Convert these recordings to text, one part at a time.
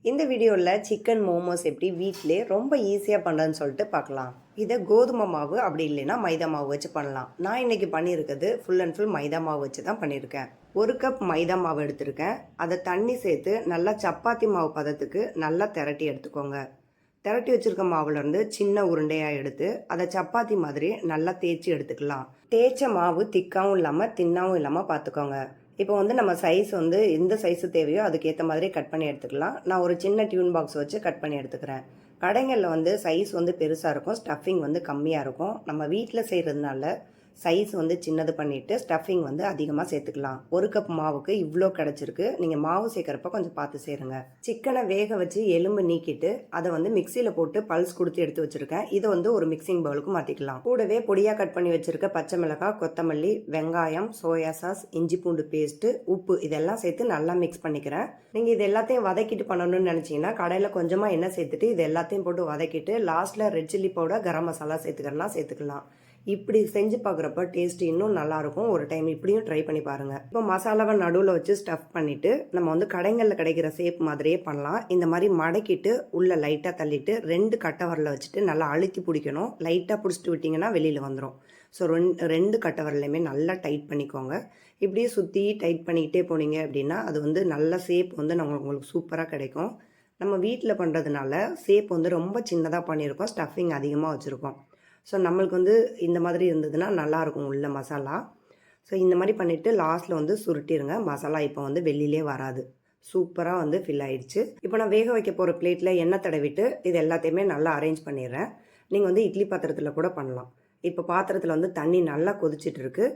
இந்த வீடியோவில் சிக்கன் மோமோஸ் எப்படி வீட்டிலே ரொம்ப ஈஸியாக பண்ணுறதுன்னு சொல்லிட்டு பார்க்கலாம். இதை கோதுமை மாவு அப்படி இல்லைன்னா மைதா மாவு வச்சு பண்ணலாம். நான் இன்றைக்கி பண்ணியிருக்கிறது ஃபுல் அண்ட் ஃபுல் மைதா மாவு வச்சு தான் பண்ணியிருக்கேன். 1 கப் மைதா மாவு எடுத்திருக்கேன். அதை தண்ணி சேர்த்து நல்லா சப்பாத்தி மாவு பதத்துக்கு நல்லா திரட்டி எடுத்துக்கோங்க. திரட்டி வச்சுருக்க மாவுலேருந்து சின்ன உருண்டையாக எடுத்து அதை சப்பாத்தி மாதிரி நல்லா தேய்ச்சி எடுத்துக்கலாம். தேய்ச்ச மாவு திக்காகவும் இல்லாமல் தின்னாகவும் இல்லாமல் பார்த்துக்கோங்க. இப்போ நம்ம சைஸ் எந்த சைஸு தேவையோ அதுக்கேற்ற மாதிரி கட் பண்ணி எடுத்துக்கலாம். நான் ஒரு சின்ன டியூன் பாக்ஸ் வச்சு கட் பண்ணி எடுத்துக்கிறேன். கடைகளில் சைஸ் பெருசாக இருக்கும், ஸ்டஃபிங் கம்மியாக இருக்கும். நம்ம வீட்டில் செய்கிறதுனால சைஸ் சின்னது பண்ணிவிட்டு ஸ்டஃபிங் அதிகமாக சேர்த்துக்கலாம். 1 கப் மாவுக்கு இவ்வளோ கிடச்சிருக்கு. நீங்கள் மாவு சேர்க்குறப்ப கொஞ்சம் பார்த்து சேருங்க. சிக்கனை வேக வச்சு எலும்பு நீக்கிட்டு அதை மிக்சியில் போட்டு பல்ஸ் கொடுத்து எடுத்து வச்சுருக்கேன். இதை ஒரு மிக்சிங் பவுலுக்கு மாற்றிக்கலாம். கூடவே பொடியாக கட் பண்ணி வச்சுருக்க பச்சை மிளகாய், கொத்தமல்லி, வெங்காயம், சோயா சாஸ், இஞ்சி பூண்டு பேஸ்ட்டு, உப்பு இதெல்லாம் சேர்த்து நல்லா மிக்ஸ் பண்ணிக்கிறேன். நீங்கள் இது எல்லாத்தையும் வதக்கிட்டு பண்ணணும்னு நினச்சிங்கன்னா கடையில் கொஞ்சமாக எண்ணெய் சேர்த்துட்டு இது எல்லாத்தையும் போட்டு வதக்கிட்டு லாஸ்ட்டில் red chilli powder, garam masala சேர்த்துக்கலாம். இப்படி செஞ்சு பார்க்குறப்ப டேஸ்ட் இன்னும் நல்லாயிருக்கும். ஒரு டைம் இப்படியும் ட்ரை பண்ணி பாருங்கள். இப்போ மசாலாவை நடுவில் வச்சு ஸ்டஃப் பண்ணிவிட்டு நம்ம கடைகளில் கிடைக்கிற ஷேப் மாதிரியே பண்ணலாம். இந்த மாதிரி மடக்கிட்டு உள்ளே லைட்டாக தள்ளிட்டு 2 கட்டை வரல வச்சுட்டு நல்லா அழுத்தி பிடிக்கணும். லைட்டாக பிடிச்சிட்டு விட்டிங்கன்னா வெளியில் வந்துடும். ஸோ 2 கட்டை வரலையுமே நல்லா டைட் பண்ணிக்கோங்க. இப்படியே சுற்றி டைட் பண்ணிக்கிட்டே போனீங்க அப்படின்னா அது நல்ல ஷேப் உங்களுக்கு சூப்பராக கிடைக்கும். நம்ம வீட்டில் பண்ணுறதுனால ஷேப் ரொம்ப சின்னதாக பண்ணியிருக்கோம், ஸ்டஃபிங் அதிகமாக வச்சுருக்கோம். ஸோ நம்மளுக்கு இந்த மாதிரி இருந்ததுன்னா நல்லாயிருக்கும் உள்ள மசாலா. ஸோ இந்த மாதிரி பண்ணிவிட்டு லாஸ்ட்டில் சுருட்டிடுங்க. மசாலா இப்போ வெளியிலே வராது. சூப்பராக ஃபில் ஆயிடுச்சு. இப்போ நான் வேக வைக்க போகிற பிளேட்டில் எண்ணெய் தடவிட்டு இது எல்லாத்தையுமே நல்லா அரேஞ்ச் பண்ணிடுறேன். நீங்கள் இட்லி பாத்திரத்தில் கூட பண்ணலாம். இப்போ பாத்திரத்தில் தண்ணி நல்லா கொதிச்சிட்டு இருக்கு.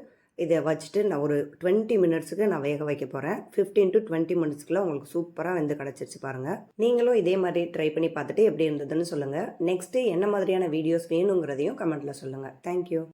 இதை வச்சுட்டு நான் ஒரு 20 மினிட்ஸுக்கு நான் வேக வைக்க போகிறேன். 15 to 20 மினிட்ஸ்க்குள்ள உங்களுக்கு சூப்பராக கிடச்சிருச்சு பாருங்கள். நீங்களும் இதே மாதிரி ட்ரை பண்ணி பார்த்துட்டு எப்படி இருந்ததுன்னு சொல்லுங்கள். நெக்ஸ்ட்டு என்ன மாதிரியான வீடியோஸ் வேணுங்கிறதையும் கமெண்ட்டில் சொல்லுங்கள். தேங்க்யூ.